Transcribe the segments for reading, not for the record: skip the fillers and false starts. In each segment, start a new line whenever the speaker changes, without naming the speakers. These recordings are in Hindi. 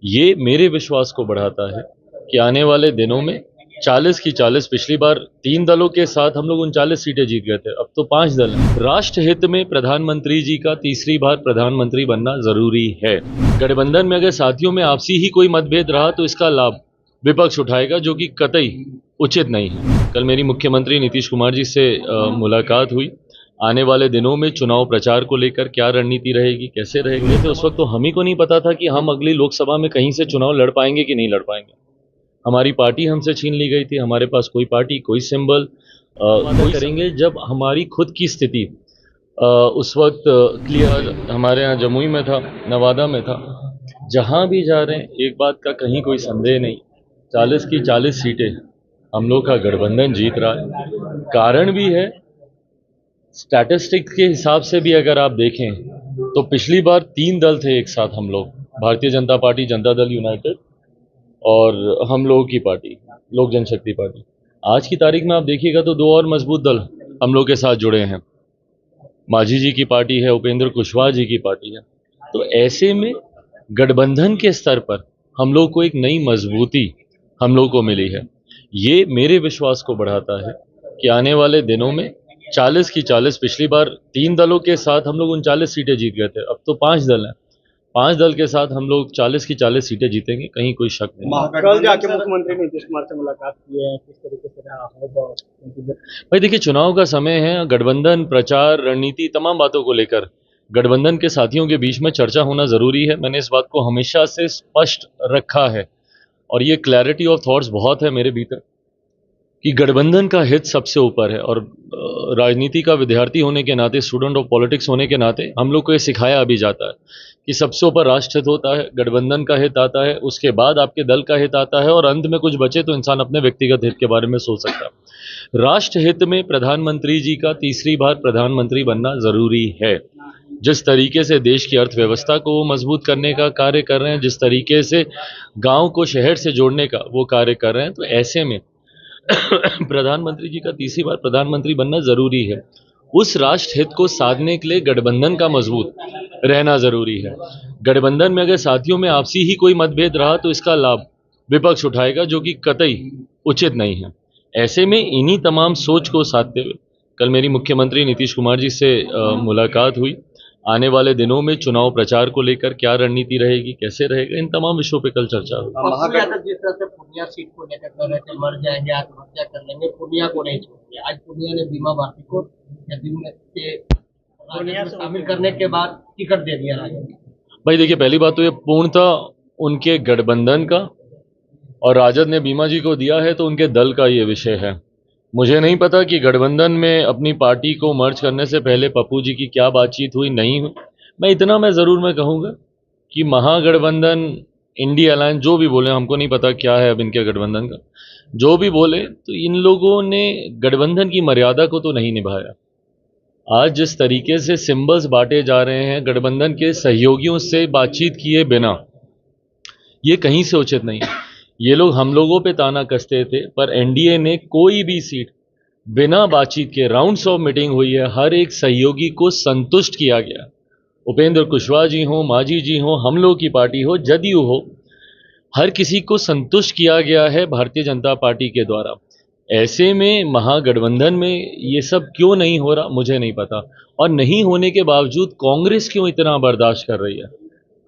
ये मेरे विश्वास को बढ़ाता है कि आने वाले दिनों में 40 की 40, पिछली बार 3 दलों के साथ हम लोग 39 सीटें जीत गए थे, अब तो 5 दल हैं। राष्ट्र हित में प्रधानमंत्री जी का तीसरी बार प्रधानमंत्री बनना जरूरी है। गठबंधन में अगर साथियों में आपसी ही कोई मतभेद रहा तो इसका लाभ विपक्ष उठाएगा, जो कि कतई उचित नहीं है। कल मेरी मुख्यमंत्री नीतीश कुमार जी से मुलाकात हुई। आने वाले दिनों में चुनाव प्रचार को लेकर क्या रणनीति रहेगी, कैसे रहेगी, तो उस वक्त तो हम ही को नहीं पता था कि हम अगली लोकसभा में कहीं से चुनाव लड़ पाएंगे कि नहीं लड़ पाएंगे। हमारी पार्टी हमसे छीन ली गई थी, हमारे पास कोई पार्टी, कोई सिंबल कोई करेंगे जब हमारी खुद की स्थिति उस वक्त क्लियर। हमारे यहाँ जमुई में था, नवादा में था, जहाँ भी जा रहे हैं एक बात का कहीं कोई संदेह नहीं, 40 की 40 सीटें हम लोग का गठबंधन जीत रहा है। कारण भी है, स्टैटिस्टिक्स के हिसाब से भी अगर आप देखें तो पिछली बार 3 दल थे एक साथ हम लोग, भारतीय जनता पार्टी, जनता दल यूनाइटेड और हम लोगों की पार्टी लोक जनशक्ति पार्टी। आज की तारीख में आप देखिएगा तो 2 और मजबूत दल हम लोग के साथ जुड़े हैं। मांझी जी की पार्टी है, उपेंद्र कुशवाहा जी की पार्टी है। तो ऐसे में गठबंधन के स्तर पर हम लोग को एक नई मजबूती हम लोग को मिली है। ये मेरे विश्वास को बढ़ाता है कि आने वाले दिनों में 40 की 40, पिछली बार 3 दलों के साथ हम लोग 39 सीटें जीत गए थे, अब तो 5 दल हैं। 5 दल के साथ हम लोग 40 की 40 सीटें जीतेंगे, कहीं कोई शक नहीं।
कल जाके मुख्यमंत्री नीतीश कुमार से मुलाकात की है, किस तरीके से रहा होगा?
भाई देखिए, चुनाव का समय है, गठबंधन, प्रचार, रणनीति, तमाम बातों को लेकर गठबंधन के साथियों के बीच में चर्चा होना जरूरी है। मैंने इस बात को हमेशा से स्पष्ट रखा है और ये क्लैरिटी ऑफ थॉट्स बहुत है मेरे भीतर कि गठबंधन का हित सबसे ऊपर है। और राजनीति का विद्यार्थी होने के नाते, स्टूडेंट ऑफ पॉलिटिक्स होने के नाते हम लोग को ये सिखाया अभी जाता है कि सबसे ऊपर राष्ट्र हित होता है, गठबंधन का हित आता है, उसके बाद आपके दल का हित आता है और अंत में कुछ बचे तो इंसान अपने व्यक्तिगत हित के बारे में सोच सकता है। राष्ट्र हित में प्रधानमंत्री जी का तीसरी बार प्रधानमंत्री बनना जरूरी है। जिस तरीके से देश की अर्थव्यवस्था को वो मजबूत करने का कार्य कर रहे हैं, जिस तरीके से गांव को शहर से जोड़ने का वो कार्य कर रहे हैं, तो ऐसे में प्रधानमंत्री जी का तीसरी बार प्रधानमंत्री बनना जरूरी है। उस राष्ट्र हित को साधने के लिए गठबंधन का मजबूत रहना जरूरी है। गठबंधन में अगर साथियों में आपसी ही कोई मतभेद रहा तो इसका लाभ विपक्ष उठाएगा, जो कि कतई उचित नहीं है। ऐसे में इन्हीं तमाम सोच को साधते हुए कल मेरी मुख्यमंत्री नीतीश कुमार जी से मुलाकात हुई। आने वाले दिनों में चुनाव प्रचार को लेकर क्या रणनीति रहेगी, कैसे रहेगा, इन तमाम विषयों पर कल चर्चा होगी।
जिस तरह से पूर्णिया सीट को लेकर कर रहे थे, मर जाएंगे, आत्महत्या कर लेंगे, पूर्णिया को नहीं छोड़ेंगे। आज पूर्णिया ने बीमा भारती को शामिल करने के बाद टिकट दे दिया राजद।
भाई देखिए, पहली बात तो ये पूर्णतः उनके गठबंधन का, और राजद ने बीमा जी को दिया है तो उनके दल का ये विषय है। मुझे नहीं पता कि गठबंधन में अपनी पार्टी को मर्ज करने से पहले पप्पू जी की क्या बातचीत हुई, नहीं हुई। मैं जरूर कहूँगा कि महागठबंधन, इंडिया अलायंस, जो भी बोले, हमको नहीं पता क्या है अब इनके गठबंधन का, जो भी बोले, तो इन लोगों ने गठबंधन की मर्यादा को तो नहीं निभाया। आज जिस तरीके से सिंबल्स बांटे जा रहे हैं गठबंधन के सहयोगियों से बातचीत किए बिना, ये कहीं से उचित नहीं है। ये लोग हम लोगों पे ताना कसते थे, पर एनडीए ने कोई भी सीट बिना बातचीत के, राउंड्स ऑफ मीटिंग हुई है, हर एक सहयोगी को संतुष्ट किया गया। उपेंद्र कुशवाहा जी हो, मांझी जी हो, हम लोग की पार्टी हो, जदयू हो, हर किसी को संतुष्ट किया गया है भारतीय जनता पार्टी के द्वारा। ऐसे में महागठबंधन में ये सब क्यों नहीं हो रहा, मुझे नहीं पता। और नहीं होने के बावजूद कांग्रेस क्यों इतना बर्दाश्त कर रही है,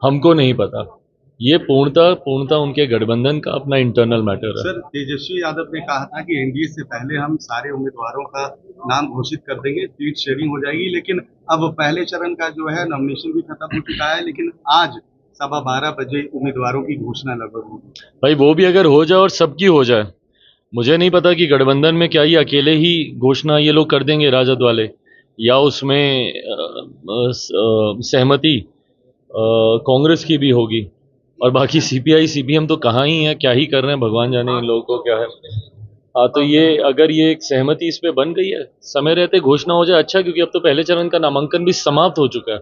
हमको नहीं पता। ये पूर्णतः उनके गठबंधन का अपना इंटरनल मैटर है।
सर, तेजस्वी यादव ने कहा था कि एनडीए से पहले हम सारे उम्मीदवारों का नाम घोषित कर देंगे, सीट शेयरिंग हो जाएगी। लेकिन अब पहले चरण का जो है नॉमिनेशन भी खत्म हो चुका है, लेकिन आज 12:15 बजे उम्मीदवारों की घोषणा लगभग होगी। भाई
वो भी अगर हो जाए और सबकी हो जाए, मुझे नहीं पता कि गठबंधन में क्या ये अकेले ही घोषणा ये लोग कर देंगे राजद वाले, या उसमें सहमति कांग्रेस की भी होगी, और बाकी सीपीआई सीपीएम तो कहाँ ही है, क्या ही कर रहे हैं, भगवान जाने इन लोगों को क्या है। हाँ, तो ये अगर ये एक सहमति इस पे बन गई है, समय रहते घोषणा हो जाए अच्छा, क्योंकि अब तो पहले चरण का नामांकन भी समाप्त हो चुका है।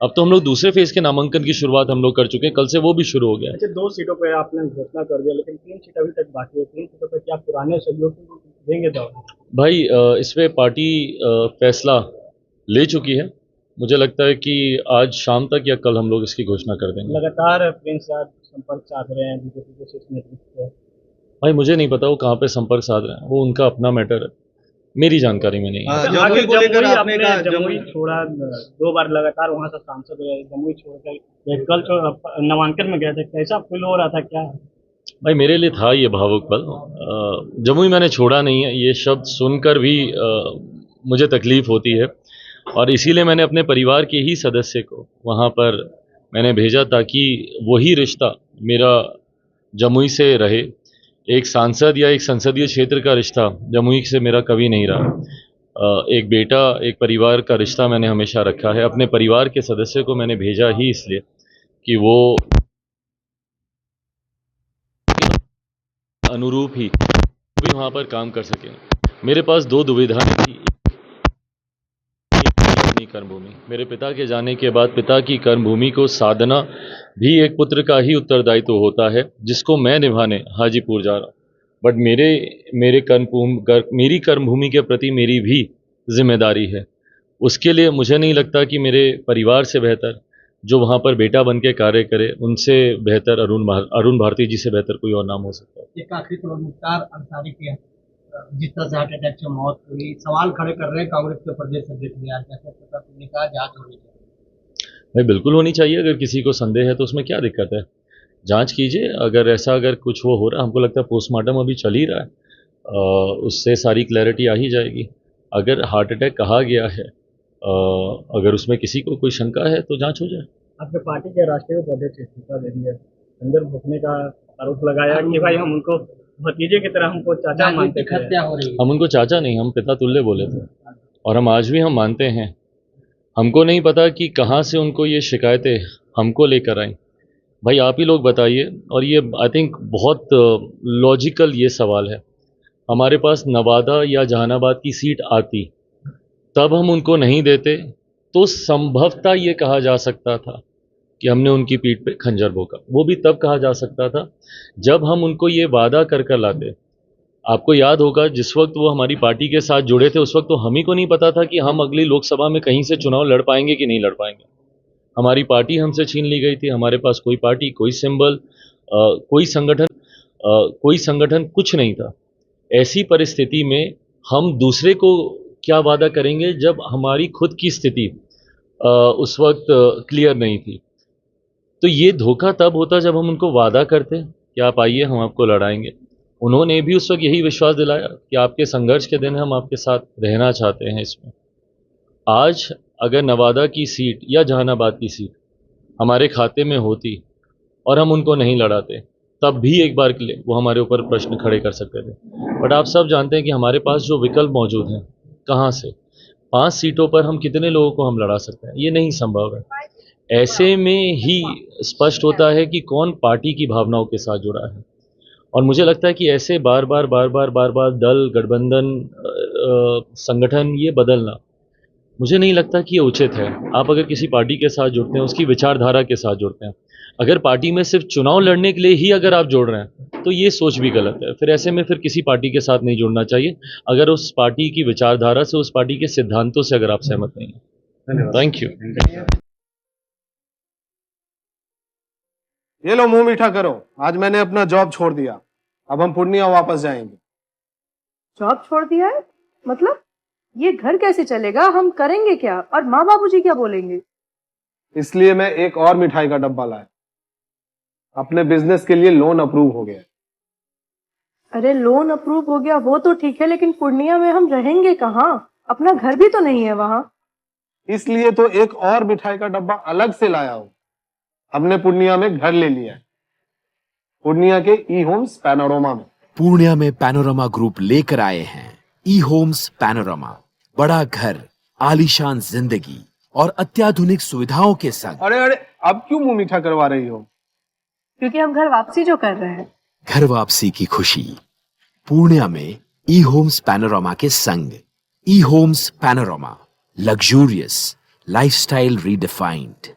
अब तो हम लोग दूसरे फेज के नामांकन की शुरुआत हम लोग कर चुके हैं, कल से वो भी शुरू हो गया है।
अच्छा, 2 सीटों पे आपने घोषणा कर दिया, लेकिन 3 सीट अभी तक बाकी है। 3 सीटों पे क्या पुराने सहयोगी देंगे दौर?
भाई इस पे पार्टी फैसला ले चुकी है। मुझे लगता है कि आज शाम तक या कल हम लोग इसकी घोषणा कर देंगे।
लगातार प्रिंस
संपर्क साध रहे हैं बीजेपी के शीर्ष नेतृत्व से?
भाई मुझे नहीं पता वो कहाँ पे संपर्क साध रहे हैं, वो उनका अपना मैटर है, मेरी जानकारी में नहीं है।
जमुई
आखिर
को लेकर
जमुई
आपने
आपने
कहा
जमुई छोड़ा, 2 बार लगातार वहां से सांसद रहे, जमुई छोड़कर ये कल नामांकन में गए थे, कैसा फील हो रहा था क्या?
भाई मेरे लिए था ये भावुक पल। जमुई मैंने छोड़ा नहीं है, ये शब्द सुनकर भी मुझे तकलीफ होती है, और इसीलिए मैंने अपने परिवार के ही सदस्य को वहाँ पर मैंने भेजा ताकि वही रिश्ता मेरा जमुई से रहे। एक सांसद या एक संसदीय क्षेत्र का रिश्ता जमुई से मेरा कभी नहीं रहा। एक बेटा, एक परिवार का रिश्ता मैंने हमेशा रखा है। अपने परिवार के सदस्य को मैंने भेजा ही इसलिए कि वो अनुरूप ही भी वहाँ पर काम कर सके। मेरे पास 2 दुविधाएं थी। अपनी कर्मभूमि, मेरे पिता के जाने के बाद पिता की कर्मभूमि को साधना भी एक पुत्र का ही उत्तरदायित्व होता है, जिसको मैं निभाने हाजीपुर जा रहा हूँ। बट मेरी कर्मभूमि के प्रति मेरी भी जिम्मेदारी है। उसके लिए मुझे नहीं लगता कि मेरे परिवार से बेहतर जो वहाँ पर बेटा बन के कार्य करे, उनसे बेहतर अरुण भारती जी से बेहतर कोई और नाम हो सकता है।
एक आखिरी सवाल, मुख्तार अंसारी के जिस तरह से हार्ट अटैक से मौत हुई, सवाल खड़े कर रहे हैं कांग्रेस के प्रदेश अध्यक्ष ने आज ने कहा जांच होनी चाहिए।
भाई बिल्कुल होनी चाहिए, अगर किसी को संदेह है तो उसमें क्या दिक्कत है, जांच कीजिए। अगर कुछ वो हो रहा है, हमको लगता है पोस्टमार्टम अभी चल ही रहा है, उससे सारी क्लैरिटी आ ही जाएगी। अगर हार्ट अटैक कहा गया है, अगर उसमें किसी को कोई शंका है तो जांच हो जाए।
आपके पार्टी के राष्ट्रीय उपाध्यक्ष इस्तीफा दे दिया, अंदर घुसने का आरोप लगाया कि भाई हम उनको भतीजे की तरह हमको चाचा मानते थे।
हत्या हो रही है।
हम उनको चाचा नहीं, हम पिता तुल्य बोले थे, और हम आज भी हम मानते हैं। हमको नहीं पता कि कहाँ से उनको ये शिकायतें हमको लेकर आई। भाई आप ही लोग बताइए, और ये आई थिंक बहुत लॉजिकल ये सवाल है। हमारे पास नवादा या जहानाबाद की सीट आती, तब हम उनको नहीं देते, तो संभवतः ये कहा जा सकता था कि हमने उनकी पीठ पे खंजर भोंका। वो भी तब कहा जा सकता था जब हम उनको ये वादा कर कर लाते। आपको याद होगा जिस वक्त वो हमारी पार्टी के साथ जुड़े थे, उस वक्त तो हम ही को नहीं पता था कि हम अगली लोकसभा में कहीं से चुनाव लड़ पाएंगे कि नहीं लड़ पाएंगे। हमारी पार्टी हमसे छीन ली गई थी, हमारे पास कोई पार्टी, कोई सिंबल, कोई संगठन कुछ नहीं था। ऐसी परिस्थिति में हम दूसरे को क्या वादा करेंगे जब हमारी खुद की स्थिति उस वक्त क्लियर नहीं थी। तो ये धोखा तब होता जब हम उनको वादा करते कि आप आइए, हम आपको लड़ाएंगे। उन्होंने भी उस वक्त यही विश्वास दिलाया कि आपके संघर्ष के दिन हम आपके साथ रहना चाहते हैं। इसमें आज अगर नवादा की सीट या जहानाबाद की सीट हमारे खाते में होती और हम उनको नहीं लड़ाते, तब भी एक बार के लिए वो हमारे ऊपर प्रश्न खड़े कर सकते थे। बट आप सब जानते हैं कि हमारे पास जो विकल्प मौजूद हैं, कहाँ से 5 सीटों पर हम कितने लोगों को हम लड़ा सकते हैं, ये नहीं संभव है। ऐसे में ही स्पष्ट होता है कि कौन पार्टी की भावनाओं के साथ जुड़ा है। और मुझे लगता है कि ऐसे बार बार दल, गठबंधन, संगठन ये बदलना, मुझे नहीं लगता कि ये उचित है। आप अगर किसी पार्टी के साथ जुड़ते हैं, उसकी विचारधारा के साथ जुड़ते हैं, अगर पार्टी में सिर्फ चुनाव लड़ने के लिए ही अगर आप जुड़ रहे हैं, तो ये सोच भी गलत है। फिर ऐसे में फिर किसी पार्टी के साथ नहीं जुड़ना चाहिए, अगर उस पार्टी की विचारधारा से, उस पार्टी के सिद्धांतों से अगर आप सहमत नहीं हैं। Thank you.
ये लो मुंह मीठा करो, आज मैंने अपना जॉब छोड़ दिया, अब हम पूर्णिया वापस जाएंगे।
जॉब छोड़ दिया है? मतलब ये घर कैसे चलेगा, हम करेंगे क्या, और माँ बाबूजी क्या बोलेंगे?
इसलिए मैं एक और मिठाई का डब्बा लाया, अपने बिजनेस के लिए लोन अप्रूव हो गया।
अरे लोन अप्रूव हो गया वो तो ठीक है, लेकिन पूर्णिया में हम रहेंगे कहाँ? अपना घर भी तो नहीं है वहाँ।
इसलिए तो एक और मिठाई का डब्बा अलग से लाया हूँ। हमने पूर्णिया में घर ले लिया है, पूर्णिया के ई होम्स पैनोरमा में।
पूर्णिया में पैनोरमा ग्रुप लेकर आए हैं ई होम्स पैनोरमा, बड़ा घर, आलीशान जिंदगी और अत्याधुनिक सुविधाओं के संग।
अरे अब क्यों मुंह मीठा करवा रही हो?
क्योंकि हम घर वापसी जो कर रहे हैं।
घर वापसी की खुशी पूर्णिया में ई होम्स पैनोरमा के संग। ई homes panorama, luxurious lifestyle redefined.